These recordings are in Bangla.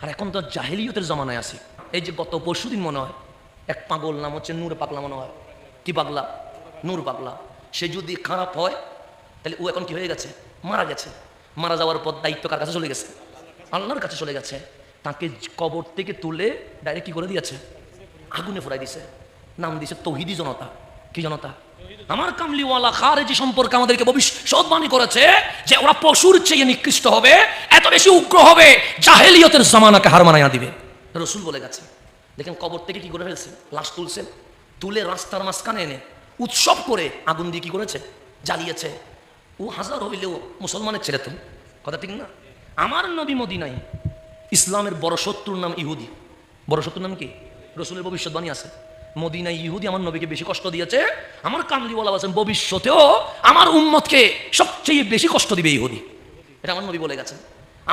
আর এখন তো জাহেলিয়তের জমানায় আছে। এই যে গত পরশুদিন মনে হয় এক পাগল নাম হচ্ছে নূর পাগলা, মনে হয় কি পাগলা, নূর পাগলা, সে যদি খারাপ হয় তাহলে ও এখন কি হয়ে গেছে, মারা গেছে। মারা যাওয়ার পর দায়িত্ব কার কাছে চলে গেছে, আল্লাহর কাছে চলে গেছে। তাকে কবর থেকে তুলে ডাইরেক্ট কি করে দিয়েছে, আগুনে ফুরাই দিছে। নাম দিয়েছে তৌহিদি জনতা। কি জনতা? আমার কামলিওয়ালা খারেজি সম্পর্কে আমাদেরকে ভবিষ্যৎবাণী করেছে যে ওরা পশুর চেয়ে নিকৃষ্ট হবে, এত বেশি উগ্র হবে, জাহেলিয়তের জামানাকে হার মানাইয়া দিবে। রসুল বলে গেছে। দেখেন কবর থেকে কি করে ফেলছে, লাশ তুলছে, তুলে রাস্তার মাঝখানে এনে উৎসব করে আগুন দিয়ে কি করেছে, জ্বালিয়েছে। ও হাজার হইলেও মুসলমানের ছেলে তো, কথা ঠিক না? আমার নবী মদিনায়, ইসলামের বড় শত্রুর নাম ইহুদি। বড় শত্রুর নাম কি? রসুলের ভবিষ্যৎবাণী আছে, মদিনায় ইহুদি আমার নবীকে বেশি কষ্ট দিয়েছে। আমার কামলিওয়ালা বলেছেন ভবিষ্যতেও আমার উম্মতকে সবচেয়ে বেশি কষ্ট দিবে ইহুদি। এটা আমার নবী বলে গেছেন।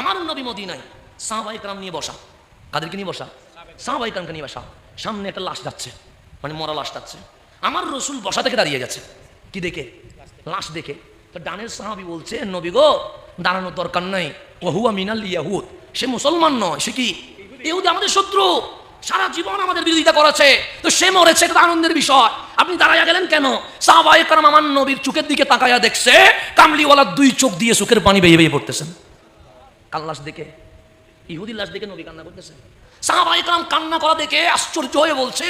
আমার নবী মদিনায় সাহাবায়ে কেরাম নিয়ে বসা। কাদেরকে নিয়ে বসা? সাহাবায়ে কেরামকে নিয়ে বসা। সামনে একটা লাশ যাচ্ছে, মানে মরা লাশ যাচ্ছে। আমার রসুল বসা থেকে দাঁড়িয়ে গেছে, কি দেখে? লাশ দেখে। তো ডানের সাহাবী বলছে, নবী গো দাঁড়ানোর দরকার নাই, ওহুয়া মিনাল ইয়াহুদ, সে মুসলমান নয়, সে কি ইহুদি, আমাদের শত্রু, সারা জীবন আমাদের বিরোধিতা করেছে, তো সে মরেছে, এটা আনন্দের বিষয়। আপনি দাঁড়াইয়া গেলেন কেন? সাহাবায়ে কেরাম আমার নবীর চোখের দিকে তাকাইয়া দেখছে কামলিওয়ালা দুই চোখ দিয়ে চোখের পানি বেয়ে বেয়ে পড়তেছেন। কাল লাশ দেখে, ইহুদি লাশ দেখে নবী কান্না করতেছে। সাহাবায়ে কেরাম কান্না করা দেখে আশ্চর্য হয়ে বলছে,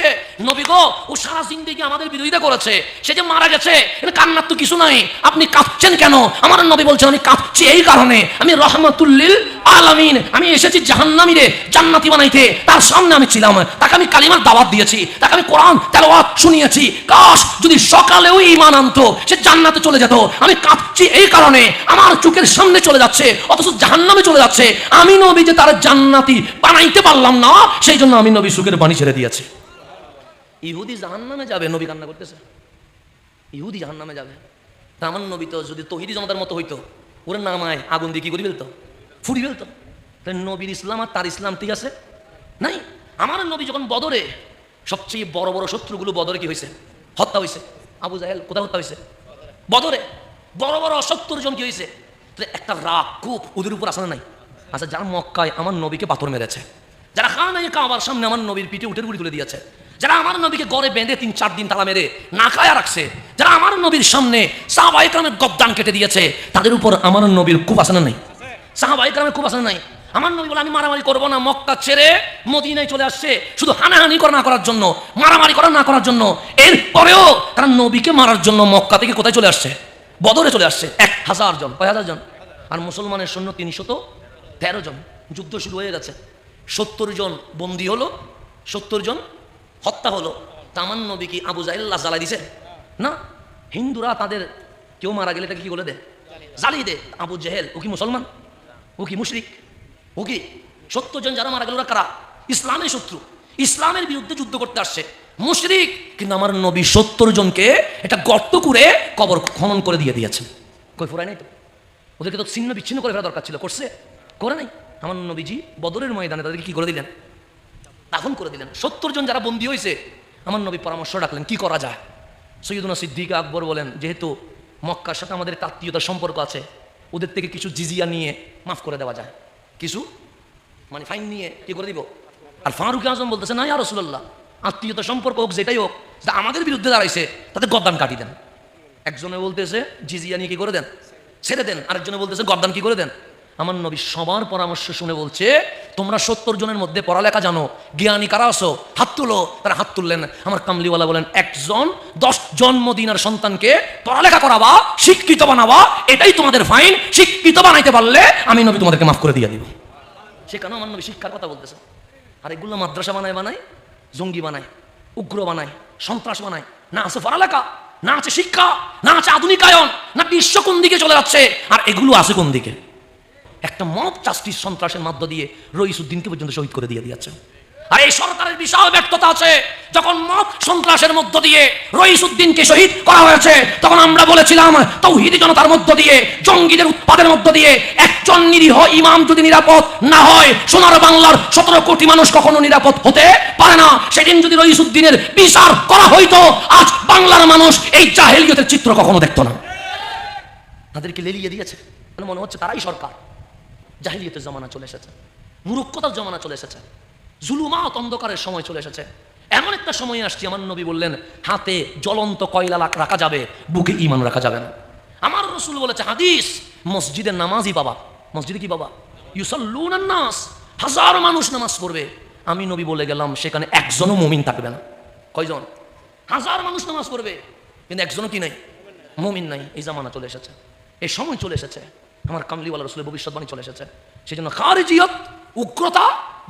নবী গো ও সারা জিন্দেগি আমাদের বিরোধিতা করেছে, সে যে মারা গেছে, এটা কান্নার তো কিছু নাই, আপনি কাঁদছেন কেন? আমার নবী বলছেন, আমি কাঁদছি এই কারণে, আমি রহমাতুল লিল আলামিন, আমি এসেছি জাহান্নামীরে জান্নাতি বানাইতে, তার সামনে আমি ছিলাম, তাকে আমি কালিমার দাওয়াত দিয়েছি, তাকে আমি কোরআন তেলাওয়াত শুনিয়েছি। কাশ যদি সকালেও ঈমান আনতো, সে জান্নাতে চলে যেত। আমি কাঁদছি এই কারণে, আমার চোখের সামনে চলে যাচ্ছে, অথচ জাহান্নামে চলে যাচ্ছে। আমি নবী যে তার জান্নাতি বানাইতে পারলাম না, সেই জন্য আমি নবী চোখের পানি ছেড়ে দিয়েছি। ইহুদি জাহান্নামে যাবে, নবী কান্না করতেছে। ইহুদি জাহান্নামে যাবে, তা আমার নবী তো যদি তৌহিদি জনতার মতো হইতো, ওরা নামায় আগুন দিয়ে কি করে ফেলতো, ফুড়ি ফেলতো। তাই নবীর ইসলাম আর তার ইসলাম ঠিক আছে নাই। আমার নবী যখন বদরে, সবচেয়ে বড় বড় শত্রুগুলো বদরে কি হয়েছে, হত্যা হয়েছে। আবু জাহেল কোথায় হত্যা হয়েছে? বদরে। বড় বড় 70 জন কি হয়েছে? একটা রাগ খুব ওদের উপর আসে নাই? আচ্ছা, যারা মক্কায় আমার নবীকে পাথর মেরেছে, যারা খানায় কাবার সামনে আমার নবীর পিঠে উঠে গুড়ি তুলে দিয়েছে, যারা আমার নবীকে গড়ে বেঁধে 3-4 দিন তালা মেরে না খায়া রাখছে, যারা আমার নবীর সামনে সাহাবায়ে কেরামের গদ্দান কেটে দিয়েছে, তাদের উপর আমার নবীর খুব আসে নাই? সাহাবায়ে কেরামের খুব আসে নাই? আমার নবী বলে, আমি মারামারি করবো না, মক্কা ছেড়ে মদিনায় চলে আসছে শুধু হানাহানি করা না করার জন্য, মারামারি করা না করার জন্য। এরপরেও তারা নবীকে মারার জন্য মক্কা থেকে কোথায় চলে আসছে? বদরে চলে আসছে। 1000 জন, কয় হাজার জন? আর মুসলমানের সৈন্য 313 জন। যুদ্ধ শুরু হয়ে গেছে, 70 জন বন্দী হলো, 70 জন হত্যা হলো। তা আমার নবী কি আবু জাহেল লাশ জ্বালাই দিছে? না। হিন্দুরা তাদের কেউ মারা গেলে তাকে কি বলে দেয়, জ্বালিয়ে দে। আবু জাহেল ও কি মুসলমান? ও কি মুশরিক? ও কি? 70 জন যারা মারা গেল কারা? ইসলামের শত্রু, ইসলামের বিরুদ্ধে যুদ্ধ করতে আসছে, মুশরিক। কিন্তু আমার নবী 70 জনকে একটা গর্ত করে কবর খনন করে দিয়ে দিয়েছেন। কই ফুরাই নাই তো? ওদেরকে তো ছিন্ন বিচ্ছিন্ন করে ফেলা দরকার ছিল, করছে? করে নাই। আমার নবীজি বদরের ময়দানে তাদেরকে কি করে দিলেন, দাফন করে দিলেন। 70 জন যারা বন্দী হয়েছে, আমার নবী পরামর্শ রাখলেন কি করা যায়। সৈয়দুনা সিদ্দিক আকবর বলেন, যেহেতু মক্কার সাথে আমাদের আত্মীয়তার সম্পর্ক আছে, ওদের থেকে কিছু জিজিয়া নিয়ে মাফ করে দেওয়া যায়, কিছু মানে ফাইন নিয়ে কি করে দিব। আর ফারুক আজম বলতেছে, না ইয়া রাসূলুল্লাহ, আত্মীয়তার সম্পর্ক হোক যেটাই হোক, যা আমাদের বিরুদ্ধে দাঁড়াইছে তাতে গর্দান কাটি দেন। একজনে বলতেছে জিজিয়া নিয়ে কি করে দেন, ছেড়ে দেন। আরেকজনে বলতেছে গর্দান কি করে দেন। আমার নবী সবার পরামর্শ শুনে বলছে, তোমরা 70 জনের মধ্যে পড়ালেখা জানো, জ্ঞানী কারা আছো, হাত তুলো। তারা হাত তুললেন। আমার কামলিওয়ালা বলেন, একজন 10 জন মদিনার সন্তানকে পড়ালেখা করাবা, শিক্ষিত বানাবা, এটাই তোমাদের ফাইন। শিক্ষিত বানাইতে পারলে আমি নবী তোমাদেরকে মাফ করে দিয়ে দিব। সেখানে আমার নবী শিক্ষার কথা বলতেছে। আর এগুলো মাদ্রাসা বানায়, জঙ্গি বানায়, উগ্র বানায়, সন্ত্রাস বানায়। না আছে পড়ালেখা, না আছে শিক্ষা, না আছে আধুনিকায়ন, না বিশ্ব কোন দিকে চলে যাচ্ছে, আর এগুলো আছে কোন দিকে। একটা মব জাস্টিস সন্ত্রাসের মধ্য দিয়ে রইসুদ্দিনকে পর্যন্ত শহীদ করে দিয়ে দিয়েছে। আর এই সরকারের বিশাল ব্যর্থতা আছে। যখন মব সন্ত্রাসের মধ্য দিয়ে রইসুদ্দিনকে শহীদ করা হয়েছে, তখন আমরা বলেছিলাম তাওহীদি জনতার মধ্য দিয়ে, জঙ্গিদের উৎপাদের মধ্য দিয়ে একজন নিরীহ ইমাম যদি নিরাপদ না হয়, সোনার বাংলার 17 কোটি মানুষ কখনো নিরাপদ হতে পারে না। সেদিন যদি রইসুদ্দিনের বিচার করা হইতো, আজ বাংলার মানুষ এই জাহেলিয়তের চিত্র কখনো দেখতো না। তাদেরকে লেলিয়ে দিয়েছে, মনে হচ্ছে তারাই সরকার। জাহেলিয়তের জমানা চলে এসেছে। মূর্খতার জমানা চলে এসেছে, জুলুমাত অন্ধকারের সময় চলে এসেছে। এমন একটা সময় আসছে, আমার নবী বললেন হাতে জ্বলন্ত কয়লা রাখা যাবে, বুকে ঈমান রাখা যাবে না। আমার রাসূল বলেছে হাদিস, মসজিদে নামাজই পাবা, মসজিদে কি বাবা, ইউসাল্লুনান নাস, হাজার মানুষ নামাজ পড়বে, আমি নবী বলে গেলাম সেখানে একজনও মুমিন থাকবে না। কয়জন? হাজার মানুষ নামাজ পড়বে কিন্তু একজনও কি নাই, মুমিন নাই। এই জামানা চলে এসেছে, এই সময় চলে এসেছে, আমার কামলিওয়ালা রাসূলের ভবিষ্যৎবাণী চলে এসেছে। সেই জন্য খারিজিয়ত, উগ্রতা,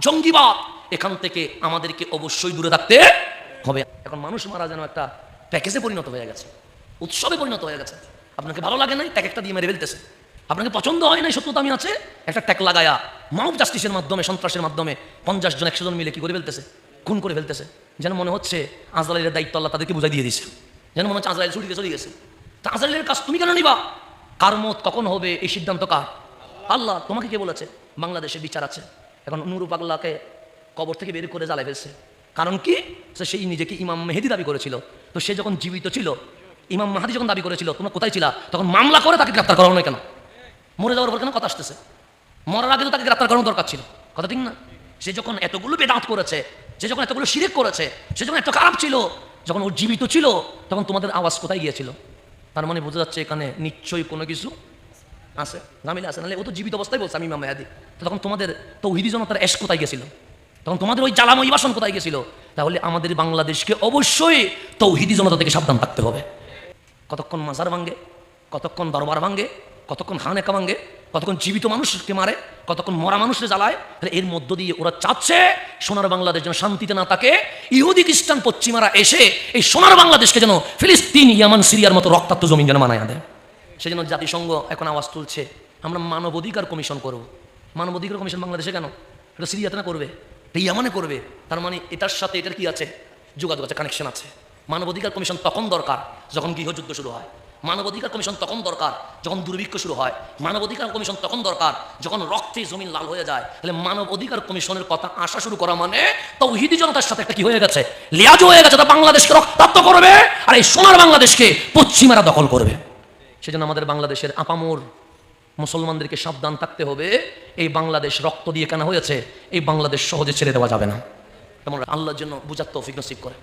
জঙ্গিবাদ, এখান থেকে আমাদেরকে অবশ্যই দূরে থাকতে হবে। এখন মানুষ মারা যেন একটা প্যাকেজে পরিণত হয়ে গেছে, উৎসবে পরিণত হয়ে গেছে। আপনাকে ভালো লাগে নাই, ট্যাগ একটা দিয়ে মেরে ফেলতেছে। আপনাকে পছন্দ হয় নাই, সত্যতা আমি আছে, একটা ট্যাগ লাগায়া মাউফ জাস্টিসের মাধ্যমে, সন্ত্রাসের মাধ্যমে 50 জন 100 জন মিলে কি করে ফেলতেছে, খুন করে ফেলতেছে। যেন মনে হচ্ছে আজরাইলের দায়িত্ব আল্লাহ তাদেরকে বুঝাই দিয়ে দিছে, যেন মনে হচ্ছে আজরাইল ছুটিতে চলে গেছে। তা আজরাইলের কাজ তুমি কেন নিবা? কার মত কখন হবে এই সিদ্ধান্ত কার? আল্লাহ। তোমাকে কে বলেছে? বাংলাদেশে বিচার আছে। এখন নুরু পাগলাকে কবর থেকে বের করে জ্বালাই ফেলছে, কারণ কি? সেই নিজেকে ইমাম মেহেদি দাবি করেছিল। তো সে যখন জীবিত ছিল, ইমাম মাহাদি যখন দাবি করেছিল, তোমরা কোথায় ছিলা? তখন মামলা করে তাকে গ্রেপ্তার করানো কেন? মরে যাওয়ার পর কেন কথা আসতেছে? মরার আগে তো তাকে গ্রেপ্তার করানো দরকার ছিল, কথা ঠিক না? সে যখন এতগুলো বেদাত করেছে, সে যখন এতগুলো শিরক করেছে, সে যখন এত খারাপ ছিল, যখন ওর জীবিত ছিল, তখন তোমাদের আওয়াজ কোথায় গিয়েছিল? তার মানে বোঝা যাচ্ছে এখানে নিশ্চয়ই কোনো কিছু আছে, ঝামেলা আছে। নাহলে ও তো জীবিত অবস্থায় বলছে আমি ইমাম মেহেদি, তো তখন তোমাদের তৌহিদি জনতার এশ কোথায় গেছিল? তখন তোমাদের ওই জ্বালাময়ী বাসন কোথায় গেছিল? তাহলে আমাদের বাংলাদেশকে অবশ্যই তৌহিদি জনতা থেকে সাবধান থাকতে হবে। কতক্ষণ মাজার ভাঙ্গে, কতক্ষণ দরবার ভাঙ্গে, কতক্ষণ খানেকা ভাঙ্গে, কতক্ষণ জীবিত মানুষকে মারে, কতক্ষণ মরা মানুষকে জ্বালায়। তাহলে এর মধ্য দিয়ে ওরা চাচ্ছে সোনার বাংলাদেশ যেন শান্তিতে না থাকে। ইহুদি খ্রিস্টান পশ্চিমারা এসে এই সোনার বাংলাদেশকে যেন ফিলিস্তিন, ইয়ামান, সিরিয়ার মতো রক্তাক্ত জমিন যেন মানায় দেয়। সেই জন্য জাতিসংঘ এখন আওয়াজ তুলছে আমরা মানবাধিকার কমিশন করব। মানবাধিকার কমিশন বাংলাদেশে কেন? এটা সিরিয়াতে না করবে, এটা ইয়ামানে করবে। তার মানে এটার সাথে এটার কি আছে? যোগাযোগ আছে, কানেকশন আছে। মানবাধিকার কমিশন তখন দরকার যখন গৃহযুদ্ধ শুরু হয়। মানবাধিকার কমিশন তখন দরকার যখন দুর্ভিক্ষ শুরু হয়। মানবাধিকার কমিশন তখন দরকার যখন রক্তে জমিন লাল হয়ে যায়। তাহলে মানবাধিকার কমিশনের কথা আসা শুরু করা মানে তাওহীদি জনতার সাথে একটা কি হয়ে গেছে, লিয়াজ হয়ে গেছে। তা বাংলাদেশকে রক্তাক্ত করবে আর এই সোনার বাংলাদেশকে পশ্চিমারা দখল করবে। সেজন্য আমাদের বাংলাদেশের আপামর মুসলমানদেরকে সাবধান থাকতে হবে। এই বাংলাদেশ রক্ত দিয়ে কেনা হয়েছে, এই বাংলাদেশ সহজে ছেড়ে দেওয়া যাবে না। তেমন আল্লাহর জন্য বুঝার তৌফিক নসিব করে।